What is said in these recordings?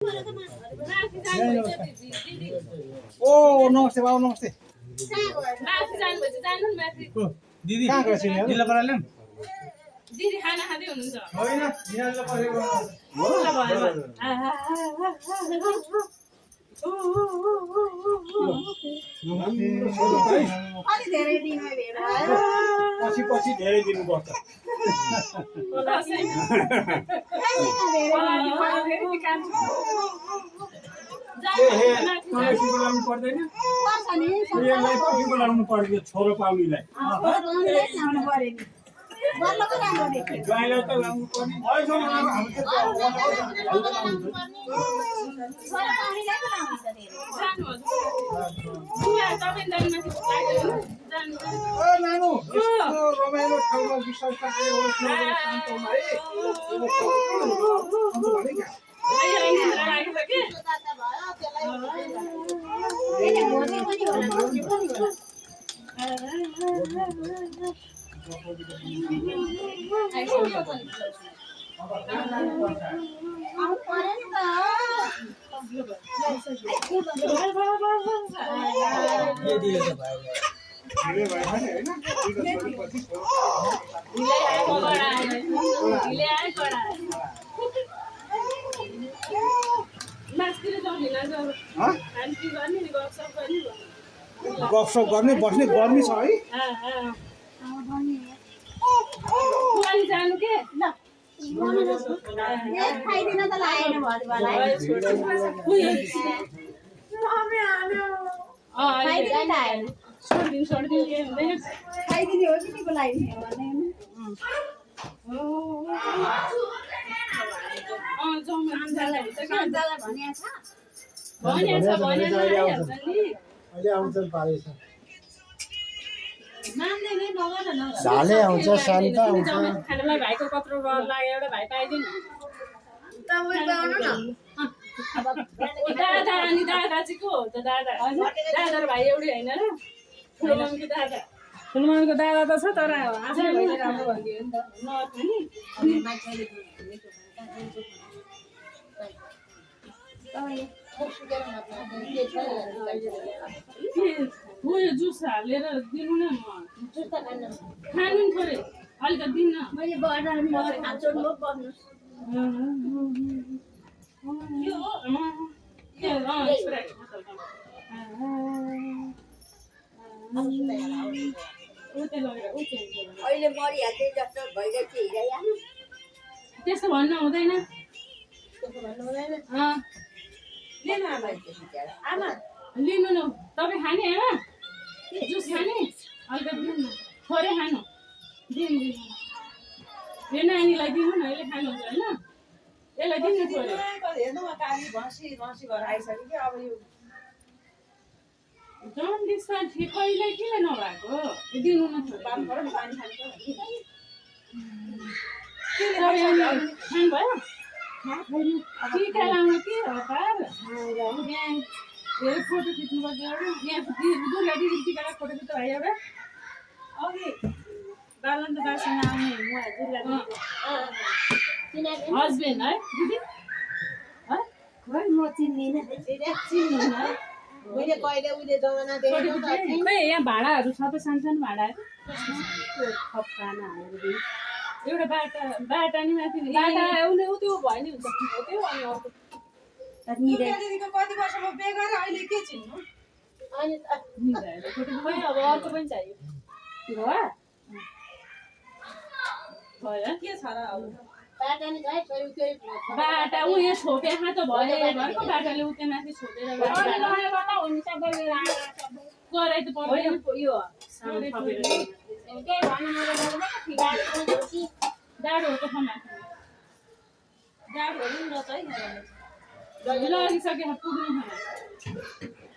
ओ नमस्ते बाबु नमस्ते दिदी कहाँ गएछ नि जिल्ला बराले दिदी खाना खाँदै हुनुहुन्छ होइन यहाँले परेको अलि धेरै दिनमा भेट भयो पछि धेरै दिनु पर्छ बोलाउनु पर्दैन बोलाउनु पर्यो छोरो पाउनीलाई गाईलाई त लाउनु पर्ने नानु रमाइलो ठाउँमा विश्वास गफसप गर्ने बस्ने गर्मी छ है जानु के खाइदिन त लागेन खाइदिने हो कि निको लाग्ने झाले आउँछ शान्त आउँछ खानालाई भाइको कत्रो डर लाग्यो एउटा भाइ पाइदिनु दादा अनि दादा चाहिँ को हो त दादा दादा र भाइ एउटै होइन र ठुलोमामको दादा ठुलोमामको दादा त छ तर आफै भाइले राम्रो भनिदियो नि त उयो जुस हालेर दिनु न म खानु नि थोरै अलिकति दिन्न मैले बर्डरमा खान्छु म बस्नु अहिले मरिहाल्छ जस्तो भइरहेको थियो हिँडाइ त्यस्तो भन्नु हुँदैन आमा लिनु न तपाईँ खाने आमा जुस खाने अलिकति दिनु न थोरै खानु दिनु यो नानीलाई दिनु न यसले खानुहुन्छ होइन यसलाई दिनु थोरै जन्डिस त कहिले किन नभएको दिनु न खानुभयो टिका लाउनु के हतार धेरै फोटो खिच्नु पर्छ यहाँ दुर्गा दिदी टिकाको फोटो खिच्नु भयो एउटा अघि बालन त बासँग आउने हस्बेन्ड है दिदी खै म चिन्दिनँ चिन्नुहुन्न मैले कहिले उहिले जमाना देखेको त खै यहाँ भाडाहरू छ त सानो सानो भाडाहरू थप खाना हालेर एउटा बाटा नि माथि बाटा उसले उ त्यो भयो नि हुन्छ हो त्यो अनि अर्को कति वर्षमा बिहे गरेर अहिले के चिन्नु अनि खै अब अर्को पनि चाहियो भयो के छ र अब बाटा उ यो छोपे खा त भयो घरको बाटाले उ त्यो माथि छोपेर गराइ त पर्दैन यो डाँडो हो त खाना डाँडोहरू नि रहेछ है लगिसके पुग्नु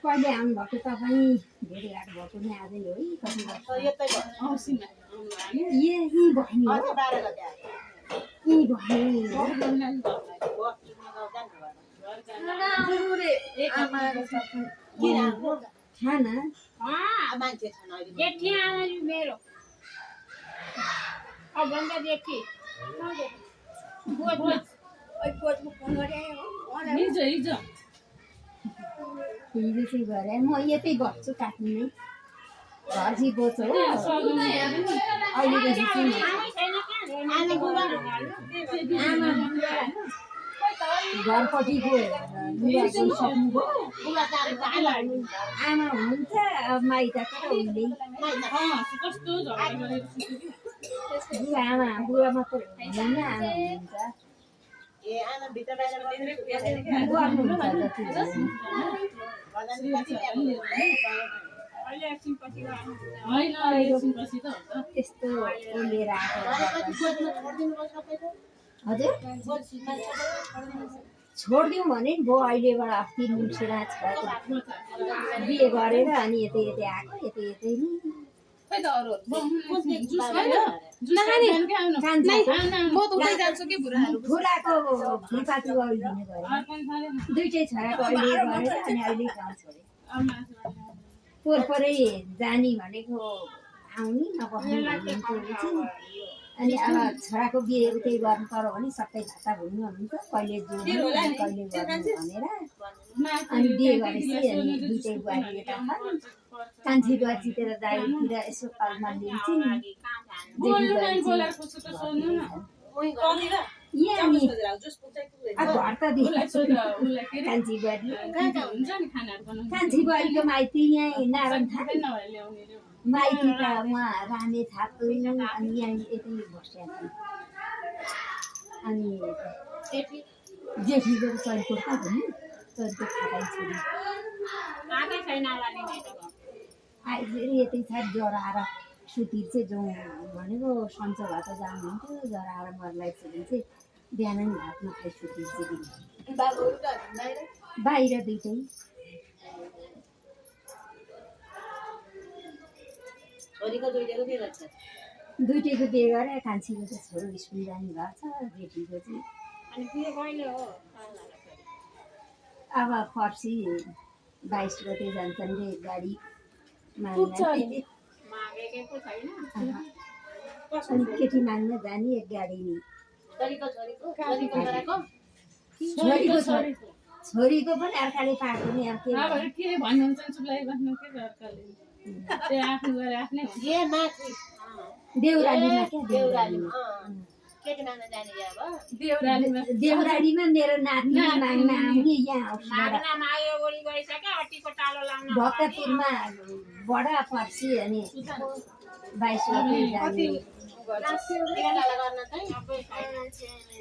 कहिले आउनुभएको तपाईँ धेरै रात भएको नि आज हो है कति वर्ष औँसीमा यही बहिनी हो यही बहिनी खाना मान्छे छन् अहिले जेठी आमा मेरो अब भन्दा जेठी हिजो हिजो हिजो चाहिँ गरे म यतै बस्छु काट्ने घर चाहिँ बोच्छु हो अहिलेदेखि चाहिँ घरपट्टिको लुगा सक्नुभयो आमा हुनुहुन्छ अब माइतको र उसले कस्तो झगडा गरेर सुत्यो बुवा मात्र हुनुहुन्न आमा हुनुहुन्छ गर्नुहुन्छ जति होइन एकछिनपछि त हुन्छ त्यस्तो लिएर आएको हजुर छोडिदिउँ भने नि भयो अहिलेबाट अस्ति मुन्सेरा छोराको बिहे गरेर अनि यतै यतै आएको यतै यतै नि ठुलाको फुलपाती अघि दिने गरे दुइटै छोराको अहिले गरेर अनि अहिले गाउँ छोडे पोहोरै जाने भनेको आउने नबस्ने भन्नुहुन्थ्यो अनि अब छोराको बिहे उतै गर्नु पर्यो भने सबै भाषा भुल्नुहुन्छ कहिले जोड्नु कहिले गर्नु भनेर अनि बिहे गरेपछि अनि दुइटै बुहारी यता कान्छी बुवा जितेर दाइतिर यसो पालमा लिन्छ नि यहाँ नि अब घर त देखेको कान्छी बुहारी कान्छी बुहारीको माइती यहीँ नारायण थापा माइती त उहाँ रामे थापा अनि यहाँ यतै बसेको छ अनि जेठीको चैकोट त हो नि चैकोट थापा छोरी फेरि यतै छ ज्वरो आएर सुतिर चाहिँ जाउँ भनेको सन्चो भए त जानुहुन्थ्यो ज्वरो आएर मर्लाई चाहिँ बिहान नि भात नखाइ सुतिर चाहिँ बाहिर दुइटै दुइटैको बिहे गरेर कान्छीको चाहिँ छोरो स्कुल जाने भएको छ जेठीको चाहिँ अब पर्सि 22 गते जान्छन् रे गाडी अनि केटी माग्न जाने एक गाडी नि छोरीको पनि अर्काले पाएको नि अब के भन्नुहुन्छ चुप्लाई बस्नु के अर्काले त्यो आफ्नो गरे आफ्नै देउरालीमा क्या देउरालीमा मेरो नाति माग्न आउने यहाँ भक्तपुरमा बडा पर्सी अनि 22 गते जाने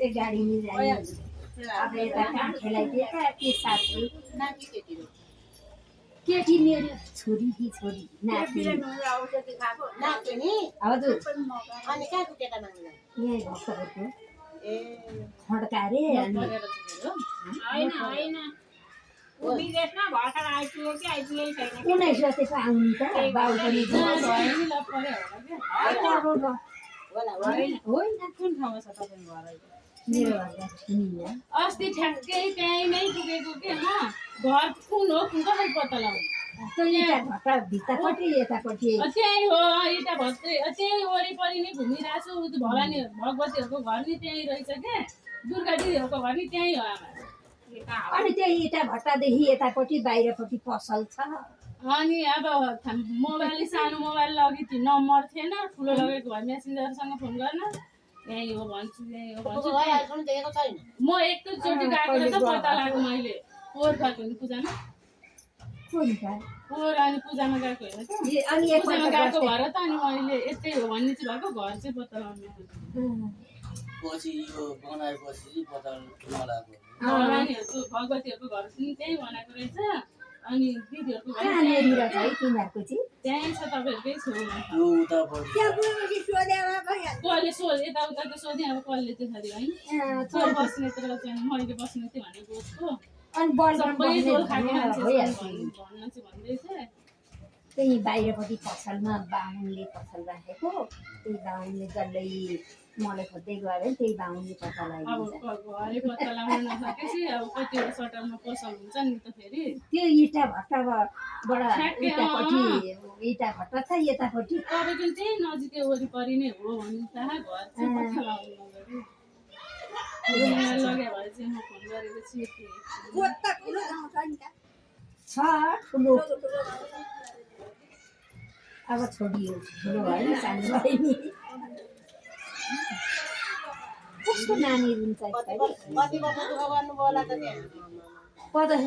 एक गाडी नि जाने अब यता काम खेलाइदिए के साथी केटी मेरो छोरी कि छोरी नाति हजुर यहीँ भक्तपुरको खड्कारे अनि उन्नाइस गतेको आउनु त बाउ पनि होइन कुन ठाउँमा छ तपाईँको घर मेरो घरमा छुनिन्न अस्ति ठ्याक्कै त्यहीँ नै पुगेको के म घर कुन हो कुन कसरी पत्ता लगाउनु इटा भट्टा भित्तापट्टि यतापट्टि त्यही हो इटा भत्रै त्यही वरिपरि नै घुमिरहेको छु उता भवानी भगवतीहरूको घर नि त्यहीँ रहेछ क्या दुर्गा दिदीहरूको घर नि त्यहीँ हो आमा अनि त्यही इटा भट्टादेखि यतापट्टि बाहिरपट्टि पसल छ अनि अब मोबाइल सानो मोबाइल लगेको थियो नम्बर थिएन ठुलो लगेको भए मेसेन्जरसँग फोन गर्न यहीँ हो भन्छु यहीँ हो भन्छु म एकैचोटि गएको त पत्ता लाग्यो मैले पोहोर गएको नि पूजामा पोहोर अनि पूजामा गएको होइन त पूजामा गएको भएर त अनि मैले यतै हो भन्ने चाहिँ भएको घर चाहिँ पत्ता लगाउनु भवानीहरूको भगवतीहरूको घर पनि त्यहीँ बनाएको रहेछ अनि दिदीहरूको घर त्यहीँ छ तपाईँहरूकै छेउमा कसले सोध यताउता त सोधेँ अब कसले चाहिँ खालि होइन बस्ने तर चाहिँ मैले बस्ने थिएँ भनेको उसको सबै झोल खाएको मान्छे भन्न चाहिँ भन्दैछ त्यही बाहिरपट्टि पसलमा बाहुनले पसल राखेको त्यही बाहुनले जसले मलाई खोज्दै गयो भने त्यही बाहुनले पत्ता लगाइदिन्छ अब घरै पत्ता लगाउन नसकेपछि अब कतिवटा सटरमा पसल हुन्छ नि त फेरि त्यो इटा भट्टाबाट उतापट्टि इटा भट्टा छ यतापट्टि तपाईँको त्यही नजिकै वरिपरि नै हो भन्नु थाहा घर चाहिँ पत्ता लगाउनु रुममा लग्यो भए चाहिँ म फोन गरेको छु छ ठुलो अब छोडियो ठुलो भयो नि सानो भयो नि कस्तो नानी रुन्छ कति वर्ष दुःख गर्नुभयो होला त त्यहाँ पचास